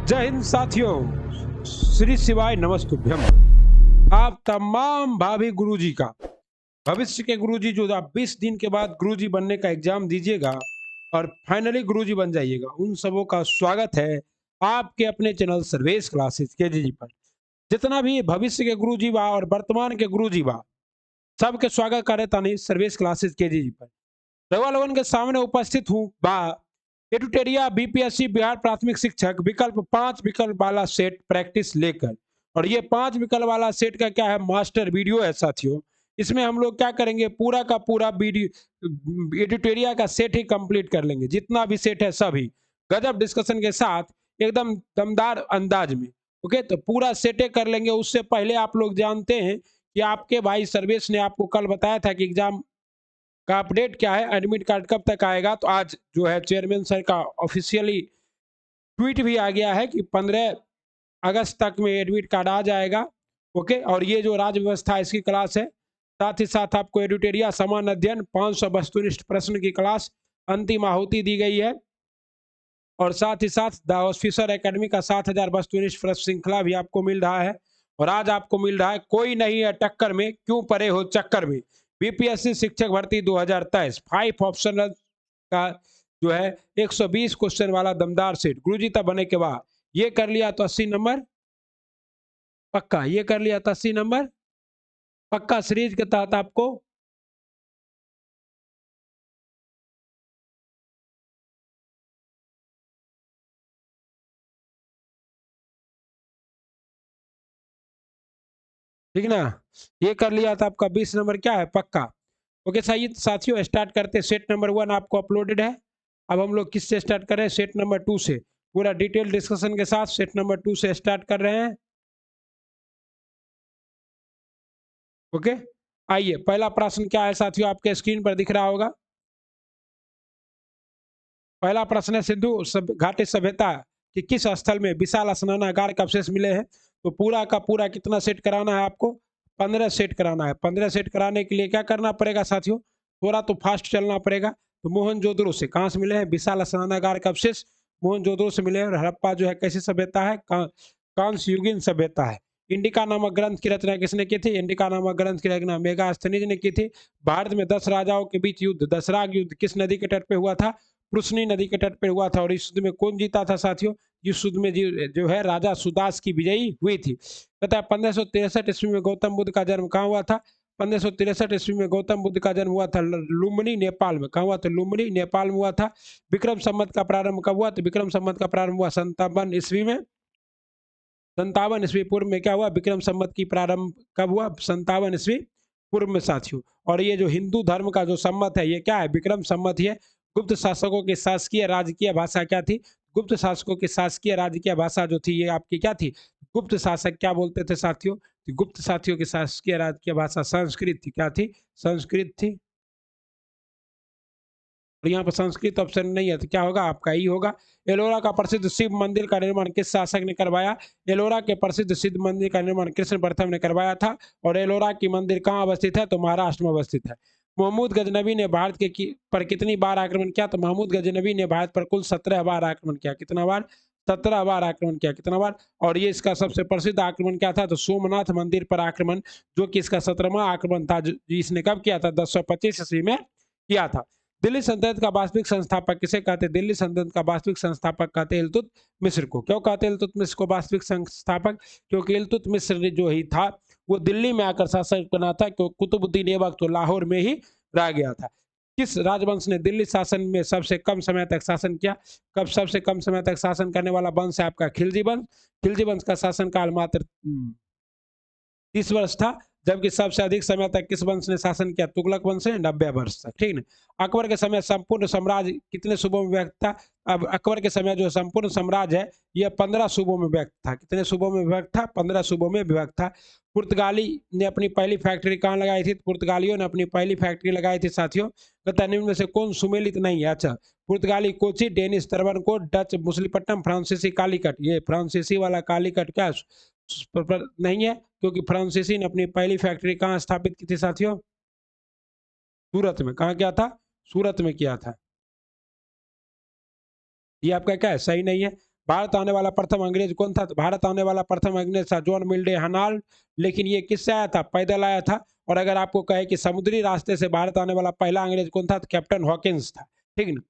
जय हिंद साथियों, श्री शिवाय नमस्तुभ्यम। आप तमाम भावी गुरुजी का, भविष्य के गुरुजी जो आप 20 दिन के बाद गुरुजी बनने का एग्जाम दीजिएगा और फाइनली गुरुजी बन जाइएगा, उन सबों का स्वागत है आपके अपने चैनल सर्वेश क्लासेस केजीजी पर। जितना भी भविष्य के गुरुजी बा और वर्तमान के गुरुजी बा, सबके स्वागत करे तानी सर्वेश क्लासेस केजीजी पर। रउआ लोगन के सामने उपस्थित हूँ बा एडुटेरिया बीपीएससी बिहार प्राथमिक शिक्षक विकल्प 5 विकल्प वाला सेट प्रैक्टिस लेकर। और ये 5 विकल्प वाला सेट का क्या है, मास्टर वीडियो है साथियों। इसमें हम लोग क्या करेंगे, पूरा का पूरा वीडियो एडुटेरिया का सेट ही कंप्लीट कर लेंगे, जितना भी सेट है सभी गजब डिस्कशन के साथ एकदम दमदार अंदाज में। ओके, तो पूरा सेटे कर लेंगे। उससे पहले आप लोग जानते हैं कि आपके भाई सर्वेश ने आपको कल बताया था कि एग्जाम का अपडेट क्या है, एडमिट कार्ड कब तक आएगा। तो आज जो है चेयरमैन सर का ऑफिशियली ट्वीट भी आ गया है कि 15 अगस्त तक में एडमिट कार्ड आ जाएगा। ओके, और ये जो राज्य व्यवस्था इसकी क्लास है, साथ ही साथ आपको एडुटेरिया समान अध्ययन 500 वस्तुनिष्ठ प्रश्न की क्लास अंतिम आहुति दी गई है। और साथ ही साथ द ऑफिसर एकेडमी का 7000 वस्तुनिष्ठ प्रश्न श्रृंखला भी आपको मिल रहा है। और आज आपको मिल रहा है कोई नहीं है टक्कर में, क्यों परे हो चक्कर में, बीपीएससी शिक्षक भर्ती 2023 5 ऑप्शनल का जो है 120 क्वेश्चन वाला दमदार सेट गुरुजी तब बने के बाद ये कर लिया तो 80 नंबर पक्का, ये कर लिया तो 80 नंबर पक्का सीरीज के तहत आपको। ठीक ना, ये कर लिया तो आपका 20 नंबर क्या है पक्का। ओके सही साथियों, स्टार्ट करते। सेट नंबर 1 आपको अपलोडेड है। अब हम लोग किससे स्टार्ट कर रहे हैं, सेट नंबर 2 से। पूरा डिटेल डिस्कशन के साथ सेट नंबर 2 से स्टार्ट कर रहे हैं। ओके, आइए पहला प्रश्न क्या है साथियों, आपके स्क्रीन पर दिख रहा होगा। पहला प्रश्न है, सिंधु घाटी सभ्यता कि किस स्थल में विशाल स्नानागार का अवशेष मिले हैं। तो पूरा का पूरा कितना सेट कराना है आपको, 15 सेट कराना है। 15 सेट कराने के लिए क्या करना पड़ेगा साथियों, थोड़ा तो फास्ट चलना पड़ेगा। तो मोहनजोदड़ो से कहाँ से मिले हैं, विशाल स्नानागार का अवशेष मोहनजोदड़ो से मिले हैं। और हड़प्पा जो है कैसी सभ्यता है, कांस्य युगीन सभ्यता है। इंडिका नामक ग्रंथ की रचना किसने की थी, इंडिका नामक ग्रंथ की रचना मेगास्थनीज ने की थी। भारत में 10 राजाओं के बीच युद्ध दसराग युद्ध किस नदी के तट पे हुआ था, कृष्णी नदी के तट पर हुआ था। और इस युद्ध में कौन जीता था साथियों, इस युद्ध में जो है राजा सुदास की विजयी हुई थी। पता है 1563 ईस्वी में गौतम बुद्ध का जन्म कहाँ हुआ था, 1563 ईस्वी में गौतम बुद्ध का जन्म हुआ था लुम्बिनी नेपाल में। कहाँ हुआ था, लुम्बिनी नेपाल में हुआ था। विक्रम संवत का प्रारंभ कब हुआ, तो विक्रम संवत का प्रारंभ हुआ 57 ईस्वी में। 57 ईस्वी पूर्व में क्या हुआ, विक्रम संवत की प्रारंभ कब हुआ, 57 ईस्वी पूर्व में साथियों। और ये जो हिंदू धर्म का जो संवत है ये क्या है, विक्रम संवत ही है। गुप्त शासकों की शासकीय राजकीय भाषा क्या थी, गुप्त शासकों की शासकीय राजकीय भाषा जो थी ये आपकी क्या थी, गुप्त शासक क्या बोलते थे साथियों, तो गुप्त साथियों की शासकीय राजकीय भाषा संस्कृत थी। क्या थी, संस्कृत थी। और यहाँ पर संस्कृत ऑप्शन नहीं है तो क्या होगा आपका ई होगा। एलोरा का प्रसिद्ध शिव मंदिर का निर्माण किस शासक ने करवाया, एलोरा के प्रसिद्ध शिव मंदिर का निर्माण कृष्ण प्रथम ने करवाया था। और एलोरा की मंदिर कहाँ अवस्थित है, तो महाराष्ट्र में अवस्थित है। महमूद गजनबी ने भारत के पर कितनी बार आक्रमण किया, तो महमूद गजनबी ने भारत पर कुल 17 बार आक्रमण किया। कितना बार, 17 बार आक्रमण किया। कितना बार, और ये इसका सबसे प्रसिद्ध आक्रमण क्या था, तो सोमनाथ मंदिर पर आक्रमण, जो कि इसका 17वां आक्रमण था, जो इसने कब किया था, 1025 ईस्वी में किया था। दिल्ली सल्तनत का वास्तविक संस्थापक किसे कहते हैं, दिल्ली सल्तनत का वास्तविक संस्थापक कहते हैं इल्तुतमिश को। क्यों कहते हैं इल्तुतमिश को वास्तविक संस्थापक, क्योंकि इल्तुतमिश जो ही था वो दिल्ली में आकर शासक बना था, क्योंकि कुतुबुद्दीन ऐबक तो लाहौर में ही रह गया था। किस राजवंश ने दिल्ली शासन में सबसे कम समय तक शासन किया, कब सबसे कम समय तक शासन करने वाला वंश है आपका खिलजी वंश। खिलजी वंश का शासन काल मात्र 30 वर्ष था। जबकि सबसे अधिक समय तक किस वंश ने शासन किया, तुगलक वंश ने 90 वर्ष तक। ठीक ना, अकबर के समय संपूर्ण साम्राज्य कितने सूबों में विभक्त था, अब अकबर के समय जो संपूर्ण साम्राज्य है यह 15 सूबों में विभक्त था। कितने सूबों में विभक्त था, 15 सूबों में विभक्त था। पुर्तगाली ने अपनी पहली फैक्ट्री कहाँ लगाई थी, पुर्तगालियों ने अपनी पहली फैक्ट्री लगाई थी साथियों। तथा निम्न में से कौन सुमेलित नहीं है, अच्छा पुर्तगाली कोची, डेनिश तरवनकोट, डच मुसलीपट्टनम, फ्रांसीसी कालीकट। ये फ्रांसीसी वाला कालीकट क्या नहीं है, क्योंकि फ्रांसीसी ने अपनी पहली फैक्ट्री कहाँ स्थापित की थी साथियों, सूरत में। कहाँ किया था, सूरत में किया था। ये आपका क्या है, सही नहीं है। भारत आने वाला प्रथम अंग्रेज कौन था? तो भारत आने वाला प्रथम अंग्रेज था जॉन मिल्डे हनाल्ड, लेकिन ये किससे आया था? पैदल आया था। और अगर आपको कहे कि समुद्री रास्ते से भारत आने वाला पहला अंग्रेज कौन था? तो कैप्टन हॉकिंस था। ठीक है ना?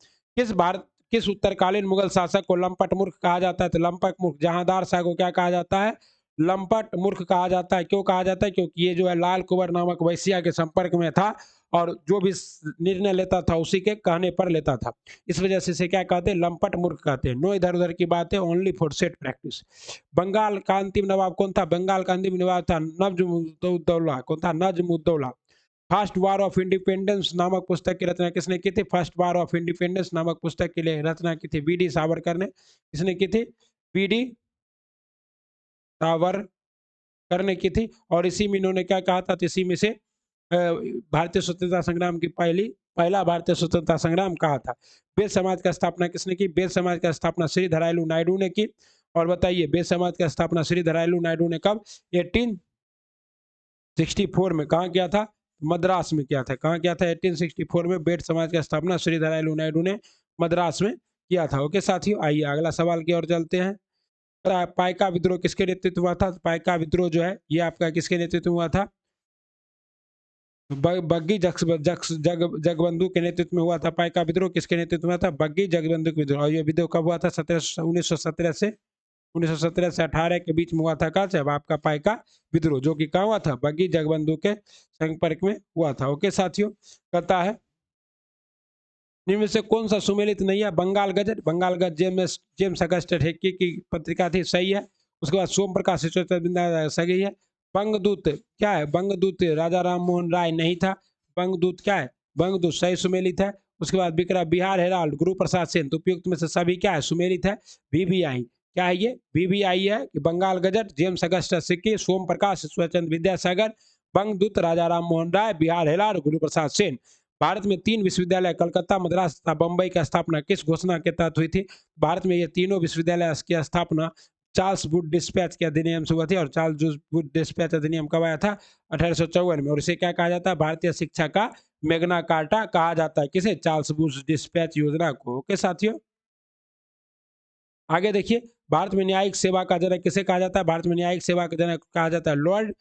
किस उत्तरकालीन मुगल शासक को लंपट मूर्ख कहा जाता है? तो लंपट मूर्ख जहांदार शाह को क्या कहा जाता है? लंपट मूर्ख कहा जाता है। क्यों कहा जाता है? क्योंकि ये जो है लाल कुंवर नामक वैश्या के संपर्क में था और जो भी निर्णय लेता था उसी के कहने पर लेता था। इस वजह से इसे क्या कहते हैं? लंपट मूर्ख कहते हैं। नो इधर उधर की बात है, only for set practice. Bengal का अंतिम नवाब कौन था? बंगाल का अंतिम नवाब था नजमुद्दौला। कौन था? Najmuddaula. First war of independence नामक पुस्तक की रचना किसने की थी? फर्स्ट वार ऑफ इंडिपेंडेंस नामक पुस्तक की रचना की थी बी डी सावरकर ने। किसने की थी? बी डी सावरकर ने की थी। और इसी में इन्होंने क्या कहा था? तो इसी में से भारतीय स्वतंत्रता संग्राम की पहला भारतीय स्वतंत्रता संग्राम कहा था। बेद समाज का स्थापना किसने की? बेद समाज का स्थापना श्री धरायलु नायडू ने की। और बताइए बेद समाज का स्थापना श्री धरायलु नायडू ने कब? 1864 में। कहाँ किया था? मद्रास में किया था। कहाँ किया था? 1864 में बेद समाज का स्थापना श्री धरायलु नायडू ने मद्रास में किया था। ओके साथियों, आइए अगला सवाल की ओर चलते हैं। पाइका विद्रोह किसके नेतृत्व में हुआ था? पाइका विद्रोह जो है ये आपका किसके नेतृत्व में हुआ था? बग्गी जगबंधु के नेतृत्व में हुआ था। पाइका विद्रोह किसके नेतृत्व में हुआ था? बग्गी जगबंधु के विद्रोह। और ये विद्रोह कब हुआ था? 1917 से 18 के बीच में हुआ था। कहाँ से? अब आपका पाइका विद्रोह जो कि कहाँ हुआ था? बग्गी जगबंधु के संपर्क में हुआ था। ओके साथियों, कहता है इनमें से कौन सा सुमेलित नहीं है? Bengal Gazette. Bengal Gazette James Augustus Hicky की पत्रिका थी, सही है। उसके बाद सोम प्रकाश सही है। बंगदूत क्या है? बंगदूत राजा राम मोहन राय नहीं था। बंगदूत क्या है? बंगदूत सही सुमेलित है। उसके बाद विक्रम बिहार हेराल्ड गुरु प्रसाद सेन, तो उपयुक्त में से सभी क्या है? सुमेलित है। बीबीआई क्या है? ये बीबीआई है कि बंगाल गजट, जेम्स अगस्टस सिक्की, सोम प्रकाश, ईश्वरचंद्र विद्यासागर, बंगदूत राजा राम मोहन राय, बिहार हेराल्ड, गुरु प्रसाद सेन। भारत में 3 विश्वविद्यालय कलकत्ता, मद्रास तथा बम्बई की स्थापना किस घोषणा के तहत हुई थी? भारत में ये तीनों विश्वविद्यालय की स्थापना चार्ल्स वुड डिस्पैच के अधिनियम से हुआ थी। और चार्ल्स वुड डिस्पैच अधिनियम कब आया था? 1854 में। और इसे क्या कहा जाता है? भारतीय शिक्षा का मैग्ना कार्टा कहा जाता है। किसे? चार्ल्स वुड डिस्पैच योजना को। ओके साथियों, आगे देखिए, भारत में न्यायिक सेवा का जनक किसे कहा जाता है? भारत में न्यायिक सेवा का जनक कहा जाता है लॉर्ड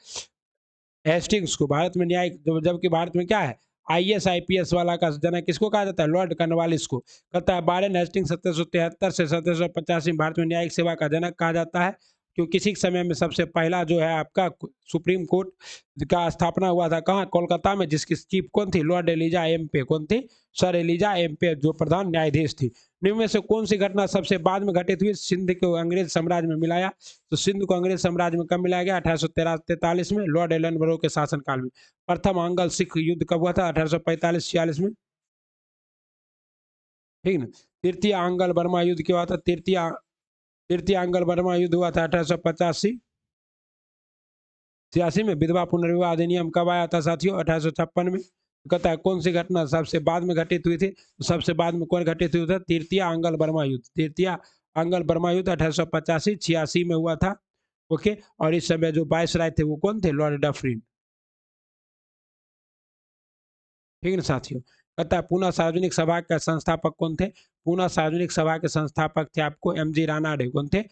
हेस्टिंग्स को। भारत में न्यायिक जबकि भारत में क्या है? आईएएस आईपीएस वाला का जनक किसको कहा जाता है? लॉर्ड कॉर्नवालिस को। कहता है वारेन हेस्टिंग्स 1773 से 1785 में भारत में न्यायिक सेवा का जनक कहा जाता है। क्योंकि किसी समय में सबसे पहला जो है आपका सुप्रीम कोर्ट का स्थापना हुआ था कहाँ? कोलकाता में, जिसकी चीफ कौन थी? Lord Elijah Impey. कौन थी? सर एलिजा एम्पे जो प्रधान न्यायाधीश थी। निम्न में से कौन सी घटना सबसे बाद में घटित हुई? सिंध को अंग्रेज साम्राज्य में मिलाया। तो सिंध को अंग्रेज साम्राज्य में कब मिलाया गया? 1843 में, लॉर्ड एलन के शासनकाल में। प्रथम अंगल सिख युद्ध कब हुआ था? 1845-46 में। ठीक ना। तृतीय अंगल बर्मा युद्ध क्या हुआ था? तृतीय अंगल बर्मा युद्ध हुआ था 1885-86 में। विधवा पुनर्विवाह अधिनियम कब आया था साथियों? 1856 में। कहता है कौन सी घटना सबसे बाद में घटित हुई थी? तो सबसे बाद में कौन घटित हुआ था? तृतीय अंगल बर्मा युद्ध। तृतीय अंगल बर्मा युद्ध 1885-86 में हुआ था। ओके, और इस समय जो वायसराय थे वो कौन थे? Lord Dufferin. ठीक है ना साथियों। कहता है पूना सार्वजनिक सभा के संस्थापक कौन थे? पूना सार्वजनिक सभा के संस्थापक थे आपको एमजी रानाडे। कौन थे?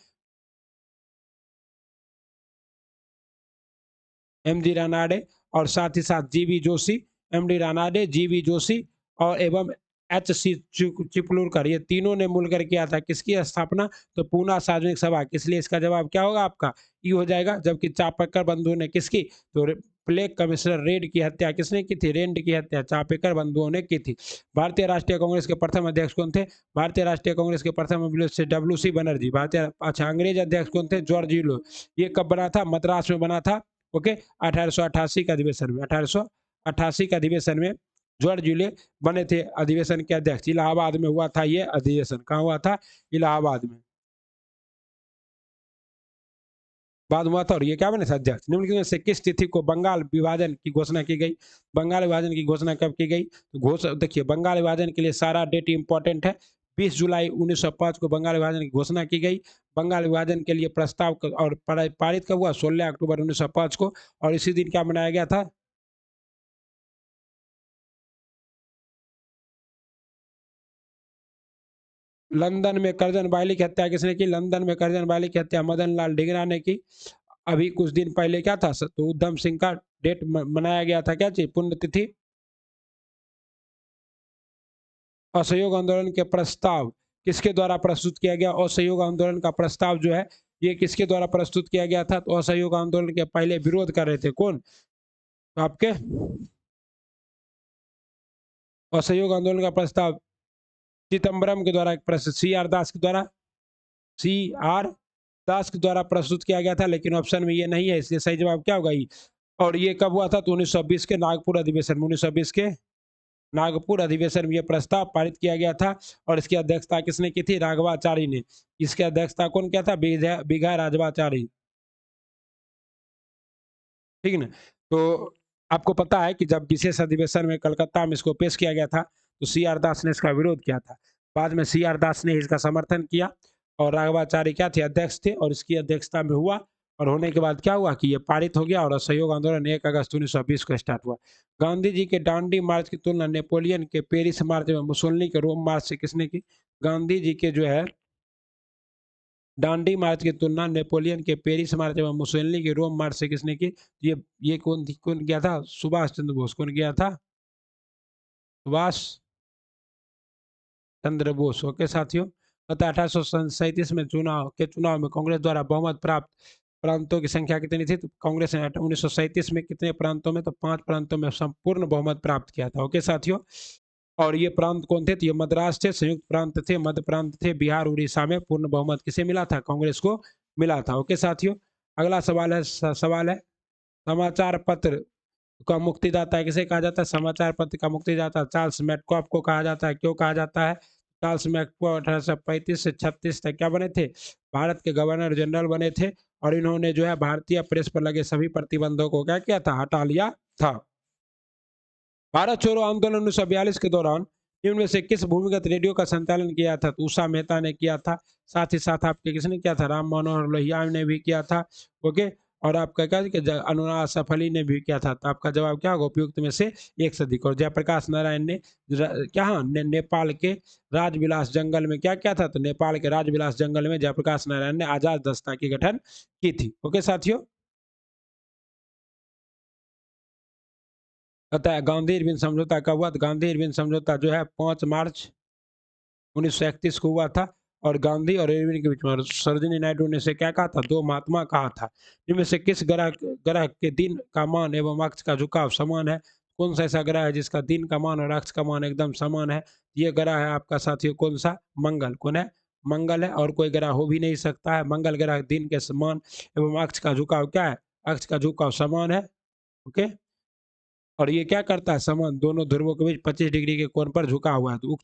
एमजी रानाडे। और साथ ही साथ जीवी जोशी, एमडी रानाडे, जीवी जोशी और एवं एच सी चिपलूरकर, ये तीनों ने मिलकर किया था किसकी स्थापना? तो पूना सार्वजनिक सभा। इसलिए इसका जवाब क्या होगा आपका? ई हो जाएगा। जबकि चापेकर बंधुओं ने किसकी? तो प्लेग कमिश्नर रेड की हत्या किसने की थी? रेड की हत्या चापेकर बंधुओं ने की थी। भारतीय राष्ट्रीय कांग्रेस के प्रथम अध्यक्ष कौन थे? भारतीय राष्ट्रीय कांग्रेस के प्रथम डब्ल्यू सी बनर्जी। भारतीय अच्छा अंग्रेज अध्यक्ष कौन थे? जॉर्ज लो। ये कब बना था? मद्रास में बना था। ओके, 1888 के अधिवेशन में। 1888 के अधिवेशन में जॉर्ज यूले बने थे अधिवेशन के अध्यक्ष। इलाहाबाद में हुआ था ये अधिवेशन। कहाँ हुआ था? इलाहाबाद में बाद हुआ था। और ये क्या बने थे? अध्यक्ष। निम्नलिखित में से किस तिथि को बंगाल विभाजन की घोषणा की गई? बंगाल विभाजन की घोषणा कब की गई? घोषणा देखिए, बंगाल विभाजन के लिए सारा डेट इंपॉर्टेंट है। 20 जुलाई 1905 को बंगाल विभाजन की घोषणा की गई। बंगाल विभाजन के लिए प्रस्ताव और पारित कब हुआ? 16 अक्टूबर 1905 को। और इसी दिन क्या मनाया गया था? लंदन में करजन बाइली की हत्या किसने की? लंदन में करजन बाइली की हत्या मदन लाल ढींगरा ने की। अभी कुछ दिन पहले क्या था, तो उधम सिंह का डेट मनाया गया था, क्या चीज, पुण्यतिथि। असहयोग आंदोलन के प्रस्ताव किसके द्वारा प्रस्तुत किया गया? असहयोग आंदोलन का प्रस्ताव जो है ये किसके द्वारा प्रस्तुत किया गया था? तो असहयोग आंदोलन के पहले विरोध कर रहे थे कौन? तो आपके असहयोग आंदोलन का प्रस्ताव चिदम्बरम के द्वारा, सी आर दास के द्वारा, सी आर दास के द्वारा प्रस्तुत किया गया था, लेकिन ऑप्शन में ये नहीं है, इसलिए सही जवाब क्या होगा? ये। और ये कब हुआ था? तो 1920 के नागपुर अधिवेशन में, 1920 के नागपुर अधिवेशन में यह प्रस्ताव पारित किया गया था। और इसकी अध्यक्षता किसने की थी? राघवाचारी ने। इसकी अध्यक्षता कौन किया था? बिघा राघवाचारी। ठीक है ना। तो आपको पता है कि जब विशेष अधिवेशन में कलकत्ता में इसको पेश किया गया था, तो सी आर दास ने इसका विरोध किया था। बाद में सी आर दास ने इसका समर्थन किया और राघवाचारी क्या थे? अध्यक्ष थे, और इसकी अध्यक्षता में हुआ। और होने के बाद क्या हुआ कि ये पारित हो गया, और असहयोग आंदोलन 1 अगस्त 1920 को स्टार्ट हुआ। गांधी जी के डांडी मार्च की तुलना नेपोलियन के पेरिस मार्च में मुसोलिनी के रोम मार्च से किसने की? गांधी जी के जो है डांडी मार्च की तुलना नेपोलियन के पेरिस मार्च एवं मुसोलिनी के रोम मार्च से किसने की? ये कौन किया था? सुभाष चंद्र बोस। कौन किया था? सुभाष चंद्र बोस। ओके साथियों, तथा 1837 में चुनाव में कांग्रेस द्वारा बहुमत प्राप्त प्रांतों की संख्या कितनी थी? तो कांग्रेस ने 1937 में कितने प्रांतों में? तो 5 प्रांतों में संपूर्ण बहुमत प्राप्त किया था। ओके साथियों, और ये प्रांत कौन थे? तो ये मद्रास थे, संयुक्त प्रांत थे, मध्य प्रांत थे, बिहार, उड़ीसा में पूर्ण बहुमत किसे मिला था? कांग्रेस को मिला था। ओके साथियों, अगला सवाल है, समाचार पत्र का मुक्तिदाता किसे कहा जाता है? समाचार पत्र का मुक्तिदाता चार्ल्स मैककॉफ को कहा जाता है। क्यों कहा जाता है? चार्ल्स मैककॉफ 1835 से 36 तक क्या बने थे? भारत के गवर्नर जनरल बने थे, और इन्होंने जो है भारतीय प्रेस पर लगे सभी प्रतिबंधों को क्या किया था? हटा लिया था। भारत छोड़ो आंदोलन 1942 के दौरान इनमें से किस भूमिगत रेडियो का संचालन किया था? तो उषा मेहता ने किया था। साथ ही साथ आपके किसने किया था? राम मनोहर लोहिया ने भी किया था। ओके, और आपका क्या कि अनुराग सफली ने भी किया था। तो आपका जवाब क्या होगा? उपयुक्त में से एक से अधिक। और जयप्रकाश नारायण ने क्या, हाँ, नेपाल के राजविलास जंगल में क्या किया था? तो नेपाल के राजविलास जंगल में जयप्रकाश नारायण ने आजाद दस्ता की गठन की थी। ओके साथियों, पता है गांधी इरविन समझौता कब हुआ? तो गांधी इरविन समझौता जो है 5 मार्च 1931 को हुआ था। और गांधी और इरविन के बीच में सरोजिनी नायडू ने से क्या कहा था? दो महात्मा कहा था। इनमें से किस ग्रह ग्रह के दिन का मान एवं अक्ष का झुकाव समान है? कौन सा ऐसा ग्रह है जिसका दिन का मान और अक्ष का मान एकदम समान है? ये ग्रह है आपका साथियों कौन सा? मंगल। कौन है? मंगल है, और कोई ग्रह हो भी नहीं सकता है। मंगल ग्रह दिन के समान एवं अक्ष का झुकाव क्या है? अक्ष का झुकाव समान है। ओके, और ये क्या करता है? समान दोनों ध्रुवों के बीच 25 डिग्री के कोण पर झुका हुआ है। तो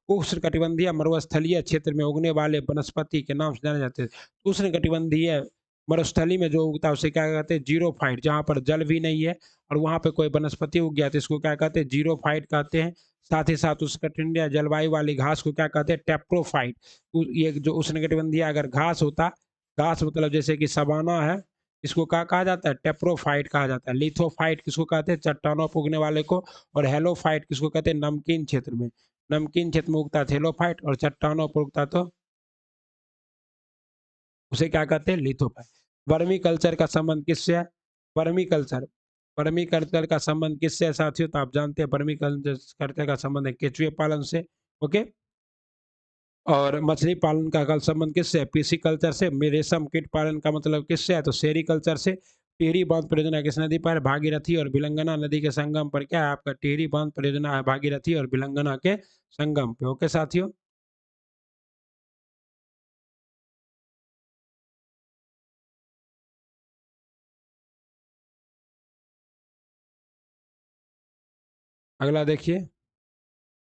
उष्णकटिबंधीय मरुस्थलीय क्षेत्र में उगने वाले वनस्पति के नाम से जाने जाते हैं। उष्णकटिबंधीय मरुस्थली में जो उगता है उसे क्या कहते हैं? Zero fight. जहाँ पर जल भी नहीं है और वहाँ पे कोई वनस्पति उग गया तो इसको क्या कहते हैं? जीरो फाइट कहते हैं। साथ ही साथ उष्णकटिबंधीय जलवायु वाली घास को क्या कहते हैं? टेप्रोफाइट। ये जो उष्णकटिबंधीय अगर घास होता, घास मतलब जैसे कि सवाना है, इसको क्या कहा जाता है? टेप्रोफाइट कहा जाता है। लिथोफाइट किसको कहते हैं? चट्टानों पर उगने वाले को। और हेलोफाइट किसको कहते हैं? नमकीन क्षेत्र में। नमकीन क्षेत्र में उगता है हेलोफाइट, और चट्टानों पर उगता तो उसे क्या कहते हैं? लिथोफाइट। वर्मी कल्चर का संबंध किससे है? वर्मी कल्चर, वर्मी कल्चर का संबंध किससे है साथियों? तो आप जानते हैं वर्मी कल्चर का संबंध है केचुए पालन से। ओके, और मछली पालन का कल संबंध किससे है? पीसी कल्चर से। रेशम कीट पालन का मतलब किससे है? तो सेरी कल्चर से। टिहरी बांध परियोजना किस नदी पर है? भागीरथी और भिलंगना नदी के संगम पर क्या है? आपका टिहरी बांध परियोजना है भागीरथी और भिलंगना के संगम पे। ओके साथियों, अगला देखिए,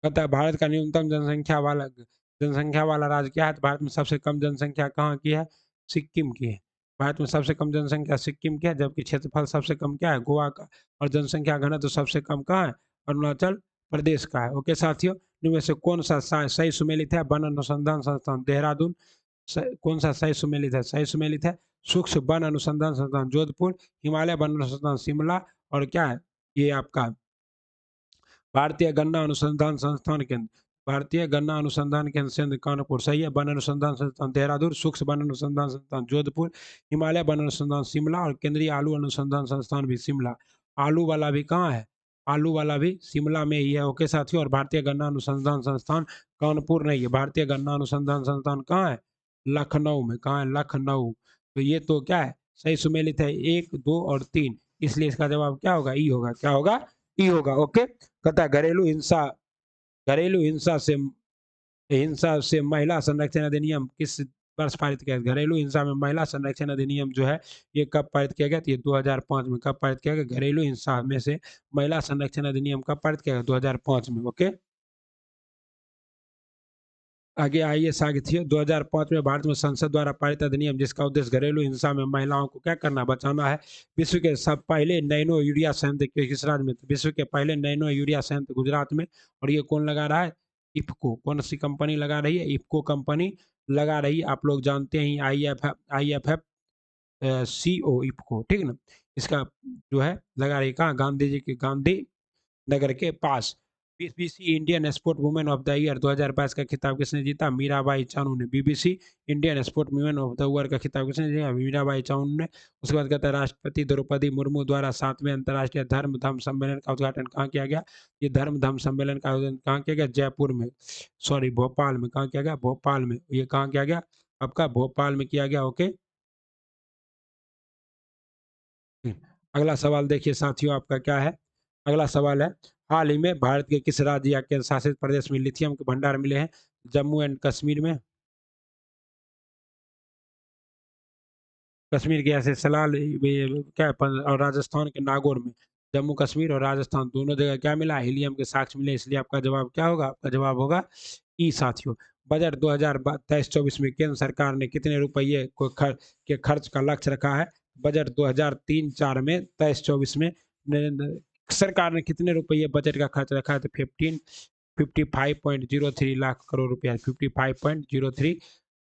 कहता है भारत का न्यूनतम जनसंख्या वाला राज्य क्या है? तो भारत में सबसे कम जनसंख्या कहाँ की है? सिक्किम की है। भारत में सबसे कम जनसंख्या सिक्किम की है, जबकि क्षेत्रफल सबसे कम क्या है? गोवा का। और जनसंख्या घनत्व तो सबसे कम कहाँ है? अरुणाचल प्रदेश का है। ओके साथियों, इनमें से कौन सा सही सुमेलित है? वन अनुसंधान संस्थान देहरादून। कौन सा सही सुमेलित है? सही सुमेलित है सूक्ष्म वन अनुसंधान संस्थान जोधपुर, हिमालय वन अनुसंधान शिमला, और क्या है ये आपका भारतीय गन्ना अनुसंधान संस्थान केंद्र। भारतीय गन्ना अनुसंधान केंद्र कानपुर सही है। वन अनुसंधान संस्थान देहरादून, सूक्ष्म वन अनुसंधान संस्थान जोधपुर, हिमालय वन अनुसंधान शिमला और केंद्रीय आलू अनुसंधान संस्थान भी शिमला। आलू वाला भी कहाँ है? आलू वाला भी शिमला में ही है। ओके साथियों। और भारतीय गन्ना अनुसंधान संस्थान कानपुर नहीं है। भारतीय गन्ना अनुसंधान संस्थान कहाँ है? लखनऊ में। कहाँ है? लखनऊ। तो ये तो क्या है? सही सुमेलित है 1, 2 और 3। इसलिए इसका जवाब क्या होगा? ई होगा। क्या होगा? ई होगा। ओके। कहता है घरेलू हिंसा से महिला संरक्षण अधिनियम किस वर्ष पारित किया गया? घरेलू हिंसा में महिला संरक्षण अधिनियम जो है ये कब पारित किया गया? तो ये 2005 में। कब पारित किया गया? घरेलू हिंसा में से महिला संरक्षण अधिनियम कब पारित किया गया? 2005 में। ओके। आगे आइए साथियों। 2005 में भारत में संसद द्वारा पारित अधिनियम जिसका उद्देश्य घरेलू हिंसा में महिलाओं को क्या करना? बचाना है। विश्व के सब पहले नैनो यूरिया संयंत्र किस राज्य में? विश्व के पहले नैनो यूरिया संयंत्र गुजरात में। और ये कौन लगा रहा है? इफ्को। कौन सी कंपनी लगा रही है? इफ्को कंपनी लगा रही है। आप लोग जानते हैं आई एफ एफ सी ओ इफ्को। ठीक है ना। इसका जो है लगा रही है कहाँ? गांधी जी के गांधी नगर के पास। BBC Indian sport women of the year 2022 का खिताब किसने जीता? मीराबाई चानू ने। BBC Indian sport women of the year का खिताब किसने जीता? मीराबाई चानू ने। उसके बाद कहता है राष्ट्रपति द्रौपदी मुर्मू द्वारा 7वें अंतर्राष्ट्रीय धर्म धम सम्मेलन का उद्घाटन कहाँ किया गया? ये धर्म धम सम्मेलन का आयोजन कहाँ किया गया? जयपुर में, सॉरी भोपाल में। कहाँ किया गया? भोपाल में। ये कहाँ किया गया? आपका भोपाल में किया गया। ओके। अगला सवाल देखिए साथियों आपका क्या है? अगला सवाल है हाल ही में भारत के किस राज्य या केंद्र शासित प्रदेश में लिथियम के भंडार मिले हैं? जम्मू एंड कश्मीर में। कश्मीर के ऐसे सलाल क्या है? और राजस्थान के नागौर में। जम्मू कश्मीर और राजस्थान दोनों जगह क्या मिला? हीलियम के साक्ष्य मिले। इसलिए आपका जवाब क्या होगा? आपका जवाब होगा ई साथियों। बजट 2023-24 में केंद्र सरकार ने कितने रुपये के खर्च का लक्ष्य रखा है? बजट 2003-4 में 23-24 में सरकार ने कितने रुपये बजट का खर्च रखा है? तो 55.03 लाख करोड़ रुपया। 55.03।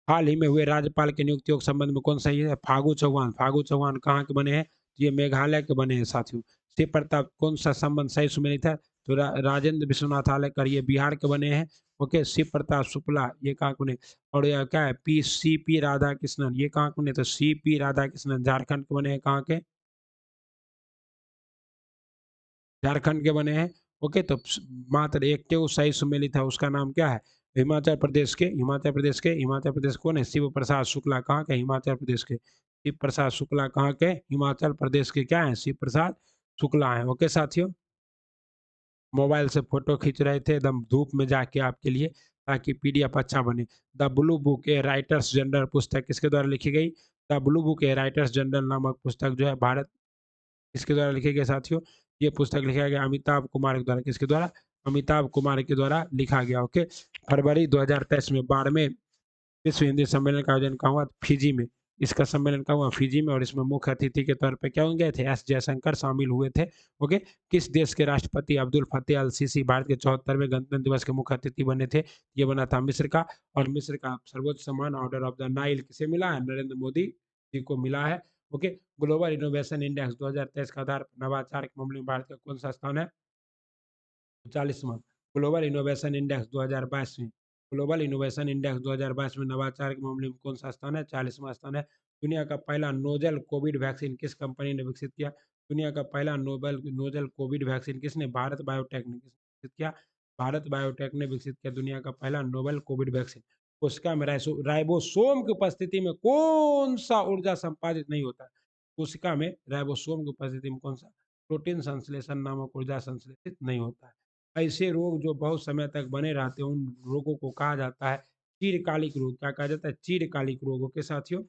हाल ही में हुए राज्यपाल की नियुक्तियों के संबंध में कौन सा ये है? फागू चौहान। फागू चौहान कहाँ के बने हैं? ये मेघालय के बने हैं साथियों। शिव प्रताप कौन सा संबंध सही सुमेलित है? तो राजेंद्र विश्वनाथ आलेकर ये बिहार के बने हैं। ओके। शिव प्रताप शुक्ला ये कहाँ के बने? और यह क्या है? CP राधा कृष्णन ये कहाँ के बने? तो CP राधा कृष्णन झारखंड के बने हैं। कहाँ के? झारखंड के बने हैं। ओके। तो मात्र एक के सही सुमेलित है उसका नाम क्या है? हिमाचल प्रदेश कौन है? शिव प्रसाद शुक्ला। कहाँ के? हिमाचल प्रदेश के। शिव प्रसाद शुक्ला कहाँ के? हिमाचल प्रदेश के क्या है? शिव प्रसाद शुक्ला है। ओके साथियों। मोबाइल से फोटो खींच रहे थे एकदम धूप में जाके आपके लिए ताकि PDF अच्छा बने। The blue book A writers general पुस्तक किसके द्वारा लिखी गई? The blue book A writers general नामक पुस्तक जो है भारत किसके द्वारा लिखे गए साथियों? ये पुस्तक लिखा गया अमिताभ कुमार के द्वारा। किसके द्वारा? अमिताभ कुमार के द्वारा लिखा गया। ओके। फरवरी 2023 में 12वें विश्व हिंदी सम्मेलन का आयोजन कहाँ हुआ? फिजी में। इसका सम्मेलन कहाँ हुआ? फिजी में। और इसमें मुख्य अतिथि के तौर पे क्या हो गए थे? जयशंकर शामिल हुए थे। ओके। किस देश के राष्ट्रपति अब्दुल फतेह अल सीसी भारत के 74वें गणतंत्र दिवस के मुख्य अतिथि बने थे? ये बना था मिस्र का। और मिस्र का सर्वोच्च सम्मान ऑर्डर ऑफ द नाइल किसे मिला है? नरेंद्र मोदी जी को मिला है। ओके। ग्लोबल इनोवेशन इंडेक्स 2023 का आधार नवाचार के मामले में भारत का कौन सा स्थान है? 40वां। ग्लोबल इनोवेशन इंडेक्स 2022 में। ग्लोबल इनोवेशन इंडेक्स 2022 में नवाचार के मामले में कौन सा स्थान है? 40वां स्थान है। दुनिया का पहला नोजल कोविड वैक्सीन किस कंपनी ने विकसित किया? दुनिया का पहला नोजल कोविड वैक्सीन किसने? भारत बायोटेक ने विकसित किया। भारत बायोटेक ने विकसित किया दुनिया का पहला नोवल कोविड वैक्सीन। कोशिका में राइबोसोम की उपस्थिति में कौन सा ऊर्जा संपादित नहीं होता? कोशिका में राइबोसोम की उपस्थिति में कौन सा प्रोटीन संश्लेषण नामक ऊर्जा संश्लेषित नहीं होता है? ऐसे रोग जो बहुत समय तक बने रहते हैं उन रोगों को कहा जाता है चिरकालिक रोग। क्या कहा जाता है? चिरकालिक रोगों के साथियों।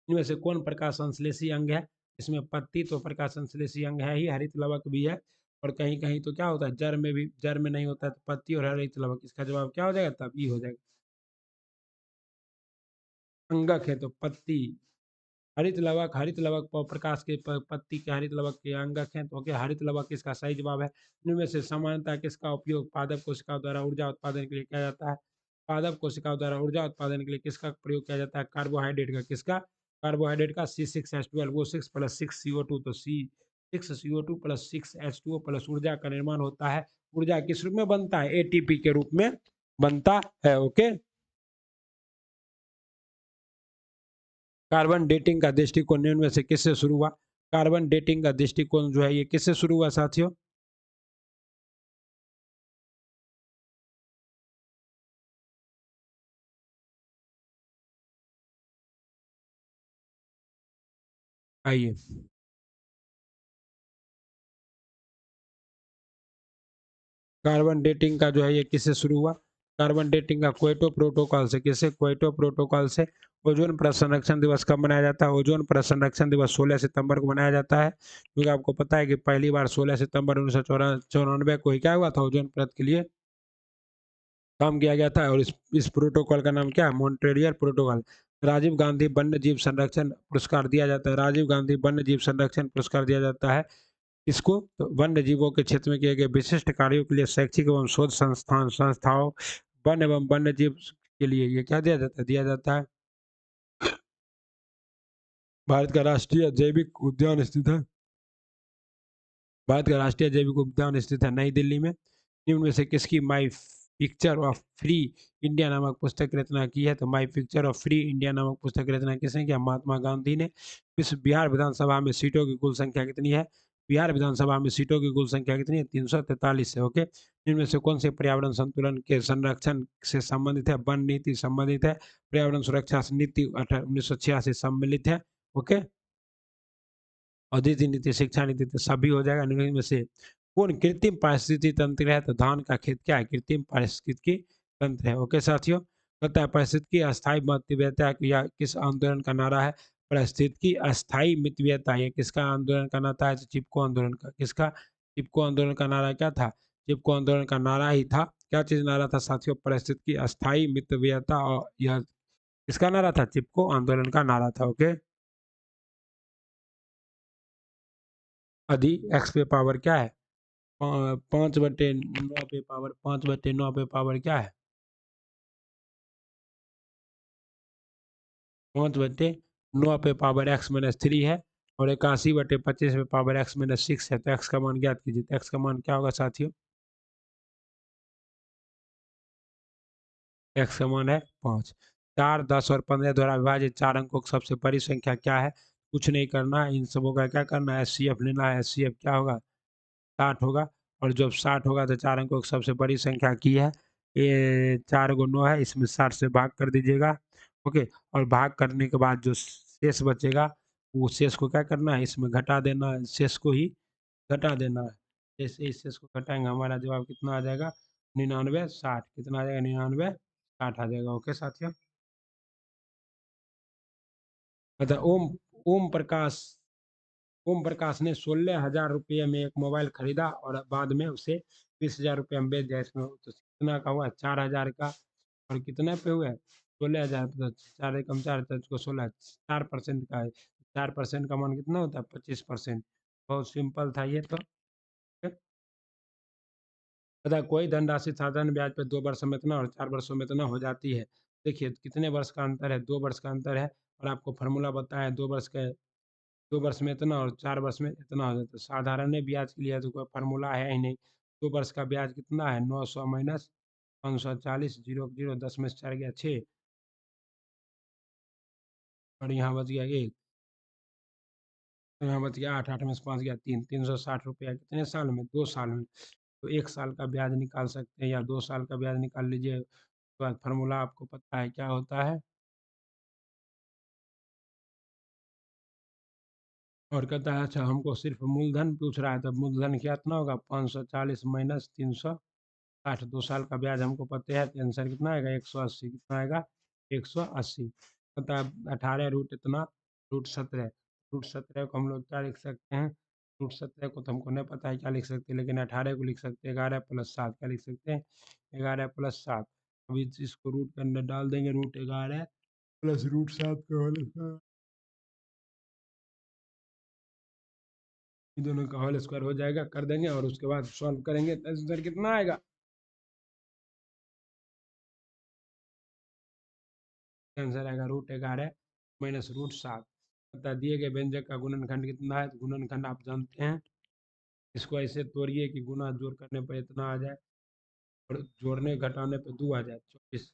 इनमें से कौन प्रकाश संश्लेषी अंग है? इसमें पत्ती तो प्रकाश संश्लेषी अंग है ही, हरित लवक भी है। और कहीं कहीं तो क्या होता है? जड़ में भी, जड़ में नहीं होता है तो पत्ती और हरित लवक। इसका जवाब क्या हो जाएगा? तब ये हो जाएगा। अंगक है तो पत्ती। हरित लवक प्रकाश के पत्ती के हरित लवक के अंगक हैं तो हरित लवक इसका सही जवाब है। इनमें से समानता किसका उपयोग पादप कोशिकाओं द्वारा ऊर्जा उत्पादन के लिए किया जाता है? पादप कोशिकाओं द्वारा ऊर्जा उत्पादन के लिए किसका प्रयोग किया जाता है? कार्बोहाइड्रेट का। किसका? कार्बोहाइड्रेट का C6H12। वो 6 + 6 CO2 तो C6 CO2 + 6 H2O प्लस ऊर्जा का निर्माण होता है ऊर्जा किस रूप में बनता है? एटीपी के रूप में बनता है। ओके, कार्बन डेटिंग का दृष्टिकोण निम्न में से किससे शुरू हुआ? कार्बन डेटिंग का दृष्टिकोण जो है ये किससे शुरू हुआ साथियों? आइए, कार्बन डेटिंग का जो है ये किससे शुरू हुआ? कार्बन डेटिंग का क्योटो प्रोटोकॉल से। किससे? क्योटो प्रोटोकॉल से। ओजोन परत संरक्षण दिवस कब मनाया जाता है? ओजोन परत संरक्षण दिवस 16 सितंबर को मनाया जाता है, क्योंकि आपको पता है कि पहली बार 16 सितंबर 1994 को ही क्या हुआ था, ओजोन परत के लिए काम किया गया था। और इस प्रोटोकॉल का नाम क्या है? Montreal protocol. राजीव गांधी वन्य जीव संरक्षण पुरस्कार दिया जाता है। राजीव गांधी वन्य जीव संरक्षण पुरस्कार दिया जाता है इसको, तो वन्य जीवों के क्षेत्र में किए गए विशिष्ट कार्यों के लिए शैक्षिक एवं शोध संस्थाओं वन एवं वन्य जीव के लिए ये क्या दिया जाता है? दिया जाता है। भारत का राष्ट्रीय जैविक उद्यान स्थित है। भारत का राष्ट्रीय जैविक उद्यान स्थित है नई दिल्ली में। निम्न में से किसकी my picture of free India नामक पुस्तक रचना की है? तो my picture of free India नामक पुस्तक रचना किसने किया? महात्मा गांधी ने। विश्व बिहार विधानसभा में सीटों की कुल संख्या कितनी है? बिहार विधानसभा में सीटों की कुल संख्या कितनी है? 343 है। ओके, इनमें से कौन से पर्यावरण संतुलन के संरक्षण से संबंधित है? वन नीति संबंधित है। पर्यावरण सुरक्षा नीति 1986 सम्मिलित है। ओके, औद्योगिक नीति, शिक्षा नीति, तो सभी हो जाएगा। निम्न में से कौन कृत्रिम पारिस्थितिकी तंत्र है? तो धान का खेत क्या है? कृत्रिम पारिस्थितिकी तंत्र है। ओके साथियों, कहता है पारिस्थितिकी अस्थायी मितव्ययता या किस आंदोलन का नारा है? पारिस्थितिकी अस्थायी मितव्ययता ये किसका आंदोलन का नारा है? तो चिपको आंदोलन का। किसका? चिपको आंदोलन का नारा क्या था? चिपको आंदोलन का नारा ही था, क्या चीज नारा था साथियों? पारिस्थितिकी अस्थायी मितव्ययता। और यह किसका नारा था? चिपको आंदोलन का नारा था। ओके, अधि एक्स पे पावर क्या है? 5/9 पे पावर, 5/9 पे पावर क्या है? 5/9 पे पावर x-3 है। और 81/25 पे पावर x-6 है। तो x का मान ज्ञात कीजिए। तो x का मान क्या होगा साथियों? x का मान है 5। 4, 10 और 15 द्वारा विभाजित 4 अंकों की सबसे बड़ी संख्या क्या है? कुछ नहीं करना है, इन सबों का क्या करना है? HCF लेना है। HCF क्या होगा? 60 होगा। और जब 60 होगा तो 4 अंकों की सबसे बड़ी संख्या की है, ये 4 × 9 है, इसमें 60 से भाग कर दीजिएगा। ओके, और भाग करने के बाद जो शेष बचेगा, वो शेष को क्या करना है? इसमें घटा देना है, शेष को ही घटा देना है। जैसे इस शेष को घटाएंगे हमारा जवाब कितना आ जाएगा? 99 60। कितना आ जाएगा? 99 60 आ जाएगा। ओके साथियों, मतलब ओम प्रकाश ओम प्रकाश ने 16,000 रुपये में एक मोबाइल खरीदा और बाद में उसे 20,000 रुपये में बेच दिया। इसमें तो कितना का हुआ? 4,000 का। और कितने पे हुआ? 16,000। तो 4 × 4 को 16, 4% का है। 4% का मान कितना होता है? 25%। बहुत सिंपल था ये तो। तथा कोई धनराशि साधारण ब्याज पर 2 वर्ष में इतना और 4 वर्षों में इतना हो जाती है। देखिए कितने वर्ष का अंतर है? 2 वर्ष का अंतर है। और आपको फॉर्मूला बताया 2 वर्ष का, 2 वर्ष में इतना और 4 वर्ष में इतना हो जाता है। साधारण ब्याज के लिए तो कोई फार्मूला है ही नहीं। 2 वर्ष का ब्याज कितना है? 900 माइनस 540, जीरो जीरो 10 में से 4 गया 6, और यहाँ बच गया 1, तो यहाँ बच गया 8, 8 में से 5 गया 3, 360 रुपया कितने साल में? 2 साल में। तो 1 साल का ब्याज निकाल सकते हैं या 2 साल का ब्याज निकाल लीजिए। उसके बाद फार्मूला आपको पता है क्या होता है। और कहता है अच्छा हमको सिर्फ मूलधन पूछ रहा है, तब मूलधन कितना होगा? 540 माइनस 360। 2 साल का ब्याज हमको पता है, तो आंसर कितना आएगा? 180। कितना आएगा? 180। पता है 18 रूट इतना, √17। √17 को हम लोग क्या लिख सकते हैं? √17 को तो हमको नहीं पता है क्या लिख सकते हैं, लेकिन 18 को लिख सकते हैं 11 + 7। क्या लिख सकते हैं? 11 + 7। अभी इसको रूट के अंदर डाल देंगे, √11 + √7 का होल, इन दोनों का होल स्क्वायर हो जाएगा, कर देंगे और उसके बाद सॉल्व करेंगे तो आंसर कितना आएगा? आंसर आएगा √11 माइनस √7। बता दिए गए व्यंजक का गुणनखंड कितना है? तो गुणनखंड आप जानते हैं इसको ऐसे तोड़िए कि गुना जोड़ करने पर इतना आ जाए और जोड़ने घटाने पर 2 आ जाए। 24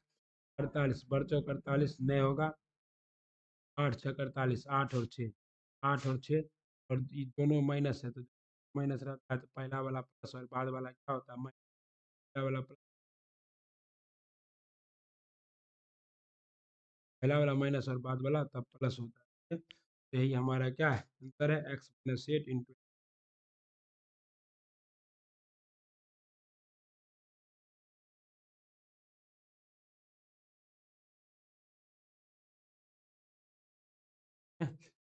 48 बढ़ चौक 48 नहीं होगा। 8 छक 48 8 और 6 8 और 6 और ये दोनों माइनस है तो माइनस रहता है तो पहला वाला प्लस और बाद वाला क्या होता है पहला वाला पहला वाला माइनस और बाद वाला तब प्लस होता है। तो यही हमारा क्या है आंसर है एक्स प्लस 8 इंटू।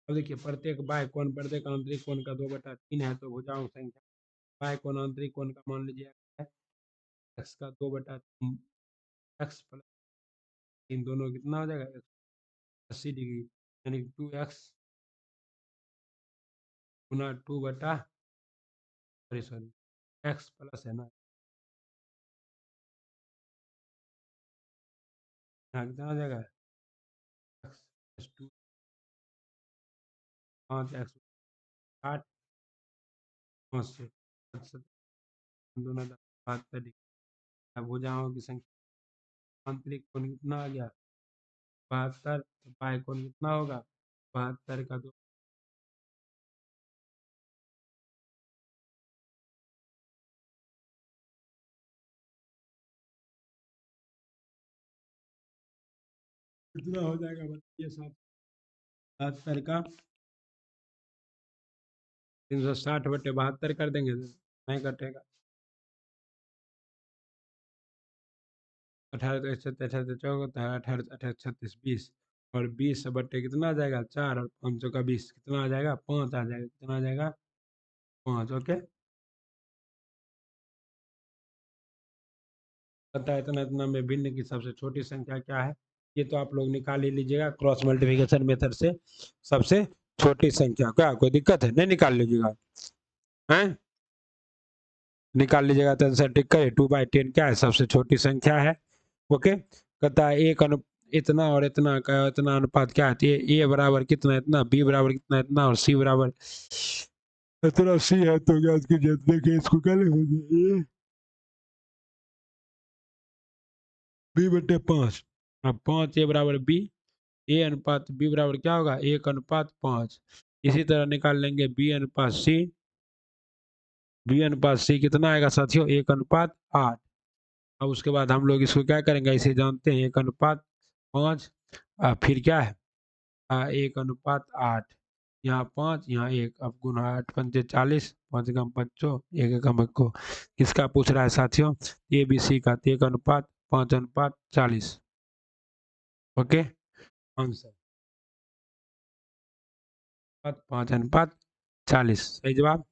अब देखिए प्रत्येक बाय कोण प्रत्येक आंतरिक कोण का 2/3 है तो भुजाओं संख्या बाय कोण आंतरिक कोण का मान लीजिए एक्स का 2/3 एक्स प्लस 3 दोनों कितना हो जाएगा 80 डिग्री यानी 2x गुना 2/सॉरी एक्स प्लस है ना यहाँ कितना हो जाएगा एक्स प्लस 2 5x 8 5 से दोनों 72 डिग्री। अब भुजाओं की संख्या आंतरिक कोण कितना आ गया 72 तो बाय कोण कितना होगा 72 का 2 कितना हो जाएगा बताइए साहब 72 का 360/72 कर देंगे तो नहीं कटेगा 18 तो 18 चौका 18 18 36 20 और 20 बट्टे कितना आ जाएगा 4 और 5 का 20 कितना आ जाएगा 5 आ जाएगा कितना आ जाएगा 5 ओके। पता है इतना इतना में भिन्न की सबसे छोटी संख्या क्या है ये तो आप लोग निकाल ही लीजिएगा क्रॉस मल्टीप्लिकेशन मेथड से सबसे छोटी संख्या क्या कोई दिक्कत है नहीं निकाल लीजिएगा हैं निकाल लीजिएगा तो आंसर टिक है 2/10 क्या है सबसे छोटी संख्या है ओके। कहता है एक इतना और इतना का इतना अनुपात क्या है ए बराबर कितना इतना बी बराबर कितना इतना और सी बराबर इतना सी है तो क्या उसकी जितने के इसको क्या लिखेंगे b/5 अब 5 ए बराबर बी ए अनुपात बी बराबर क्या होगा 1:5 इसी तरह निकाल लेंगे बी अनुपात सी कितना आएगा साथियों 1:8। अब उसके बाद हम लोग इसको क्या करेंगे इसे जानते हैं 1:5 फिर क्या है 1:8 यहाँ 5 यहाँ 1 अब गुना 8×5 = 40 5 कम 5 1 कम 1 किसका पूछ रहा है साथियों ए बी सी का 1:5 ओके आंसर 5:40 सही जवाब।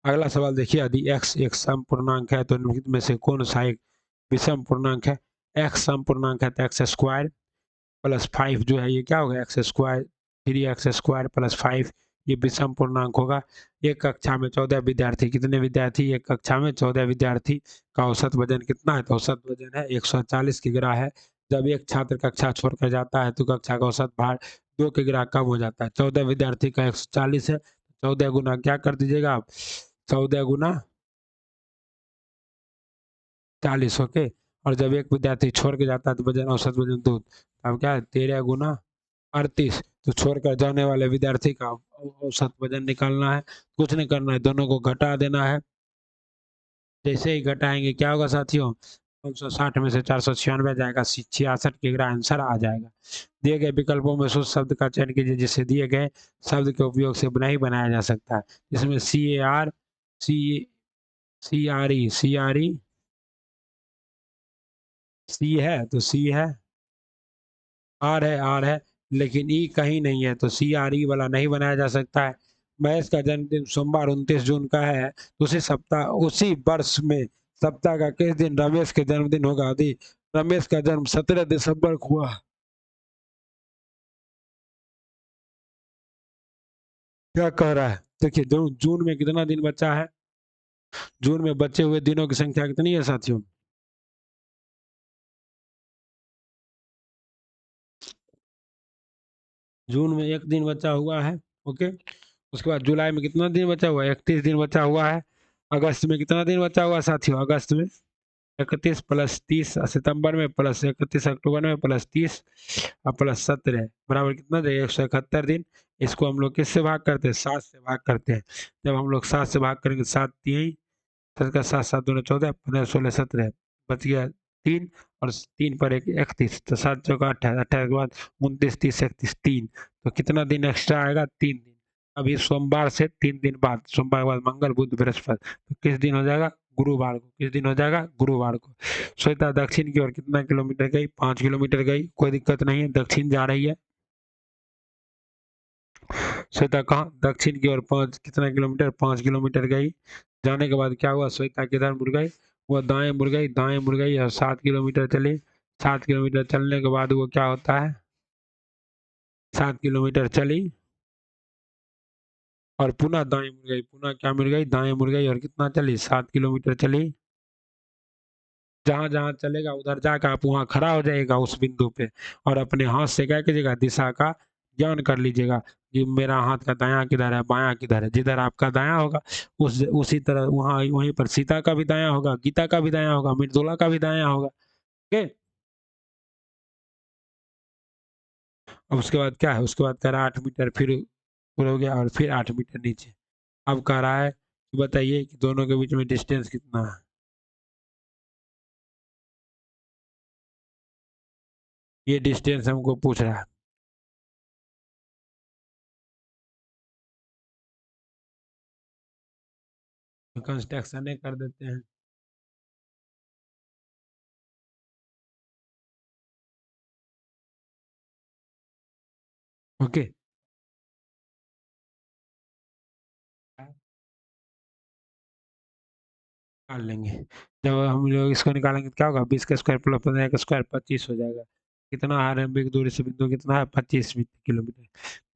अगला सवाल देखिए यदि x एक सम पूर्णांक है तो निम्नलिखित में से कौन सा एक विषम पूर्णांक है x सम पूर्णांक है तो x² प्लस 5 जो है ये क्या होगा x² 3x² प्लस 5 ये विषम पूर्णांक होगा। एक कक्षा में 14 विद्यार्थी कितने विद्यार्थी एक कक्षा में 14 विद्यार्थी का औसत वजन कितना है तो औसत वजन है 140 किग्रा है। जब एक छात्र कक्षा छोड़कर जाता है तो कक्षा का औसत भार 2 किग्रा कम हो जाता है 14 विद्यार्थी का 140 है 14 गुना क्या कर दीजिएगा आप 14 गुना 40 ओके। और जब एक विद्यार्थी छोड़ के जाता है तो वजन औसत वजन 2 अब क्या है 13 गुना 38 तो छोड़कर जाने वाले विद्यार्थी का औसत वजन निकालना है कुछ नहीं करना है दोनों को घटा देना है। जैसे ही घटाएंगे क्या होगा साथियों 560 में से 496 जाएगा 66 किग्रा आंसर आ जाएगा। दिए गए विकल्पों में उस शब्द का चयन कीजिए जिसे दिए गए शब्द के उपयोग से नहीं बनाया जा सकता है इसमें CAR सी सी आर ई सी है तो सी है आर है लेकिन ई कहीं नहीं है तो CRE वाला नहीं बनाया जा सकता है। महेश का जन्मदिन सोमवार 29 जून का है तो उसी सप्ताह उसी वर्ष में सप्ताह का किस दिन रमेश के जन्मदिन होगा यदि रमेश का जन्म 17 दिसंबर को हुआ क्या कह रहा है देखिए जून में कितना दिन बचा है जून में बचे हुए दिनों की संख्या कितनी है साथियों जून में एक दिन बचा हुआ है ओके। उसके बाद जुलाई में कितना दिन बचा हुआ है? 31 दिन बचा हुआ है। अगस्त में कितना दिन बचा हुआ है साथियों? अगस्त में 31 प्लस 30, सितंबर में प्लस 31, अक्टूबर में प्लस 30 और प्लस 17 बराबर कितना देगा? 171 दिन। इसको हम लोग किससे भाग करते हैं? 7 से भाग करते हैं। जब हम लोग 7 से भाग करेंगे, 7 3 7 का 7, 7 दूनी 14, 15 16 17 बच गया 3, और 3 पर 1 31, तो 7 चौका 28, 28 के बाद 29 30 31 3, तो कितना दिन एक्स्ट्रा आएगा? 3 दिन। अभी सोमवार से 3 दिन बाद, सोमवार के बाद मंगल बुध बृहस्पति, तो किस दिन हो जाएगा? गुरुवार को। किस दिन हो जाएगा? गुरुवार को। श्वेता दक्षिण की ओर कितना किलोमीटर गई? 5 किलोमीटर गई। कोई दिक्कत नहीं है, दक्षिण जा रही है। श्वेता कहाँ? दक्षिण की ओर 5 कितना किलोमीटर? 5 किलोमीटर गई। जाने के बाद क्या हुआ? श्वेता किधर मुड़ गई? वो दाएं मुड़ गई, दाएं मुड़ गई और 7 किलोमीटर चली। 7 किलोमीटर चलने के बाद वो क्या होता है? 7 किलोमीटर चली और पुनः दाएं मुड़ गई। पुनः क्या मुड़ गई? दाएं मुड़ गई और कितना चली? 7 किलोमीटर चली। जहां जहां चलेगा उधर जाकर आप वहां खड़ा हो जाएगा उस बिंदु पे, और अपने हाथ से क्या कीजिएगा? दिशा का ज्ञान कर लीजिएगा कि मेरा हाथ का दायां किधर है, बायां किधर है। जिधर आपका दायां होगा उसी तरह वहां वहीं पर सीता का भी दायां होगा, गीता का भी दायां होगा, मृदुला का भी दायां होगा। ओके। अब उसके बाद क्या है? उसके बाद कह रहा है 8 मीटर फिर ऊपर हो गया और फिर 8 मीटर नीचे। अब कह रहा है कि बताइए कि दोनों के बीच में डिस्टेंस कितना है? ये डिस्टेंस हमको पूछ रहा है। कंस्ट्रक्शन कर देते हैं। ओके। निकाल लेंगे। जब हम लोग इसको निकालेंगे तो क्या होगा? 20 का स्क्वायर प्लस 15 का स्क्वायर 25 हो जाएगा। कितना आरंभिक दूरी से बिंदु कितना है? 25 किलोमीटर।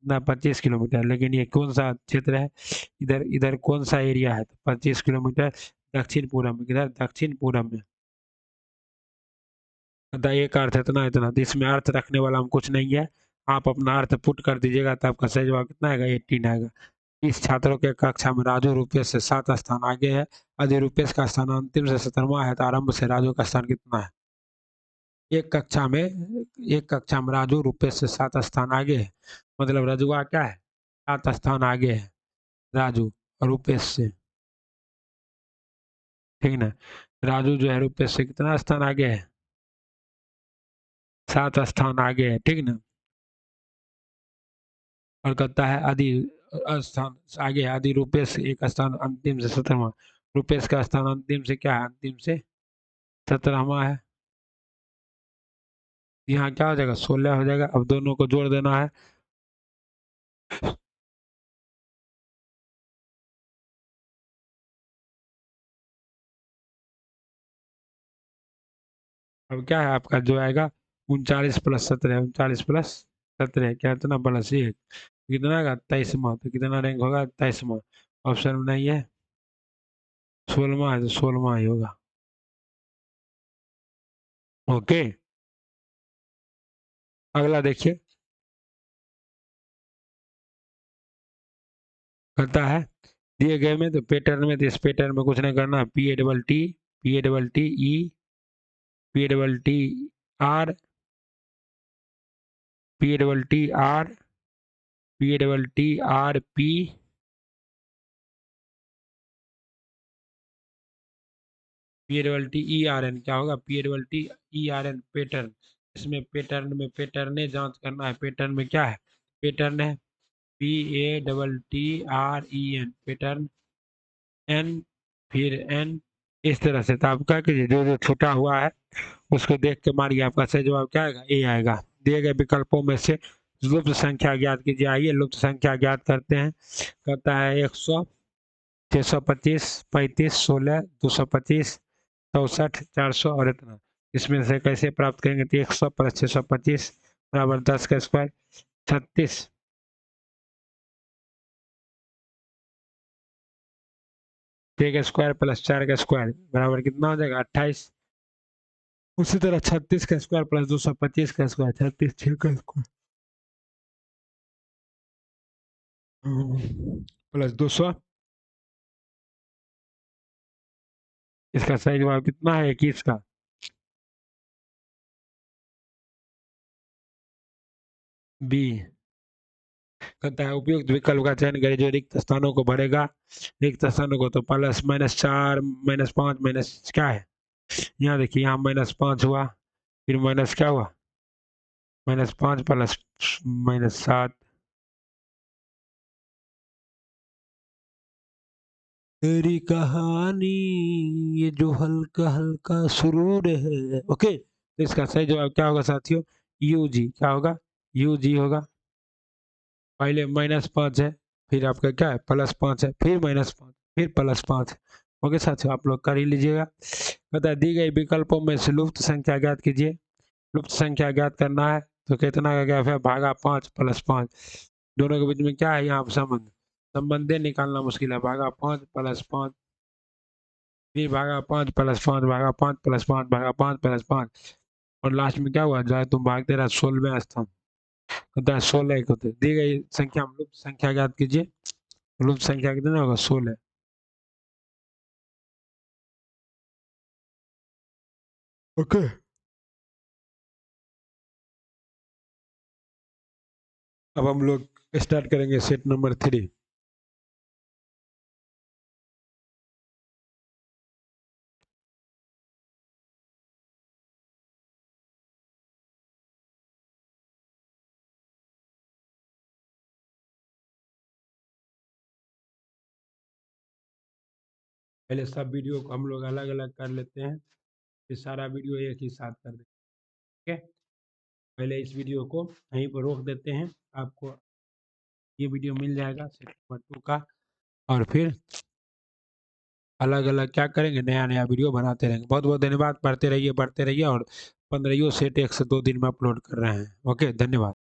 ना 25 किलोमीटर, लेकिन ये कौन सा क्षेत्र है? इधर इधर कौन सा एरिया है? तो 25 किलोमीटर दक्षिण पूरब में। किधर? दक्षिण पूरब में। एक अर्थ इतना इतना, तो इसमें अर्थ रखने वाला हम कुछ नहीं है। आप अपना अर्थ पुट कर दीजिएगा तो आपका सही जवाब कितना आएगा? 18 आएगा। इस छात्रों के कक्षा में राजू रुपेश से 7 स्थान आगे है। यदि रुपेश का स्थान अंतिम से 17वां है तो आरंभ से राजू का स्थान कितना है? एक कक्षा में राजू रुपेश से 7 स्थान आगे है। मतलब रजुआ क्या है? 7 स्थान आगे है राजू और रुपेश से। ठीक ना? राजू जो है रुपेश से कितना स्थान आगे है? 7 स्थान आगे है। ठीक ना? और कहता है आदि स्थान आगे है। आदि रुपेश एक स्थान अंतिम से 17वां। रुपेश का स्थान अंतिम से क्या है? अंतिम से 17वां है। यहाँ क्या हो जाएगा? 16 हो जाएगा। अब दोनों को जोड़ देना है। अब क्या है आपका जो आएगा? 39 प्लस 17, 39 प्लस 17 क्या? इतना प्लस एक, कितना का? 23वां। तो कितना रैंक होगा? 23वां। ऑप्शन में नहीं है, 16वां है, तो 16वां ही होगा। ओके। अगला देखिए। कहता है दिए गए में, तो पैटर्न में, तो इस पैटर्न में कुछ नहीं करना। P A P double T R P double T R P P double T E R N क्या होगा? P double T E R N pattern. इसमें पैटर्न में पैटर्न जांच करना है। पैटर्न में क्या है? पैटर्न है PATTREN पैटर्न। एन फिर एन, इस तरह से। तो आप क्या कीजिए? जो जो छूटा हुआ है उसको देख के मारिए। आपका सही जवाब क्या आएगा? ए आएगा। दिए गए विकल्पों में से लुप्त संख्या ज्ञात कीजिए। आइए लुप्त संख्या ज्ञात करते हैं। कहता है 100, 625, 35, 16, 225, 64, 400 और इतना। इसमें से कैसे प्राप्त करेंगे? तो 100 प्लस 625 बराबर 10 का स्क्वायर 36। के स्क्वायर प्लस 4 का स्क्वायर बराबर कितना हो जाएगा? 28। उसी तरह 36 का स्क्वायर प्लस 225 का स्क्वायर 36 6 का स्क्वायर प्लस 200। इसका सही जवाब कितना है? 21 का। बी। कहता है उपयुक्त विकल्प का चयन करें जो रिक्त स्थानों को भरेगा। रिक्त स्थानों को तो प्लस -4 -5 माइनस क्या है? यहाँ देखिए, यहाँ -5 हुआ, फिर माइनस क्या हुआ? -5 प्लस -7। तेरी कहानी ये जो हल्का हल्का सुरूर है। ओके, तो इसका सही जवाब क्या होगा साथियों? यू जी। क्या होगा? यू जी होगा। पहले -5 है, फिर आपका क्या है? +5 है, फिर -5, फिर +5 है। ओके साथियों, आप लोग कर ही लीजिएगा। बता दी गई विकल्पों में से लुप्त संख्या ज्ञात कीजिए। लुप्त संख्या ज्ञात करना है तो कितना का गैप है? भागा 5 प्लस 5। दोनों के बीच में क्या है? यहाँ पर संबंध। संबंध निकालना मुश्किल है। भागा 5 प्लस 5, फिर भागा 5 प्लस 5, भागा 5 प्लस 5, भागा 5 प्लस 5, और लास्ट में क्या हुआ? जो है तुम भागते रहा 16वें स्थान। होता है 16 को। तो दी गई संख्या में लुप्त संख्या ज्ञात कीजिए। लुप्त संख्या कितना होगा? 16। ओके, अब हम लोग स्टार्ट करेंगे सेट नंबर 3। पहले सब वीडियो को हम लोग अलग अलग कर लेते हैं, फिर सारा वीडियो एक ही साथ कर देते हैं। ठीक है, पहले इस वीडियो को यहीं पर रोक देते हैं। आपको ये वीडियो मिल जाएगा सेट नंबर 2 का, और फिर अलग अलग क्या करेंगे? नया नया वीडियो बनाते रहेंगे। बहुत बहुत धन्यवाद। पढ़ते रहिए, बढ़ते रहिए, और 15 सेट 1 से 2 दिन में अपलोड कर रहे हैं। ओके, धन्यवाद।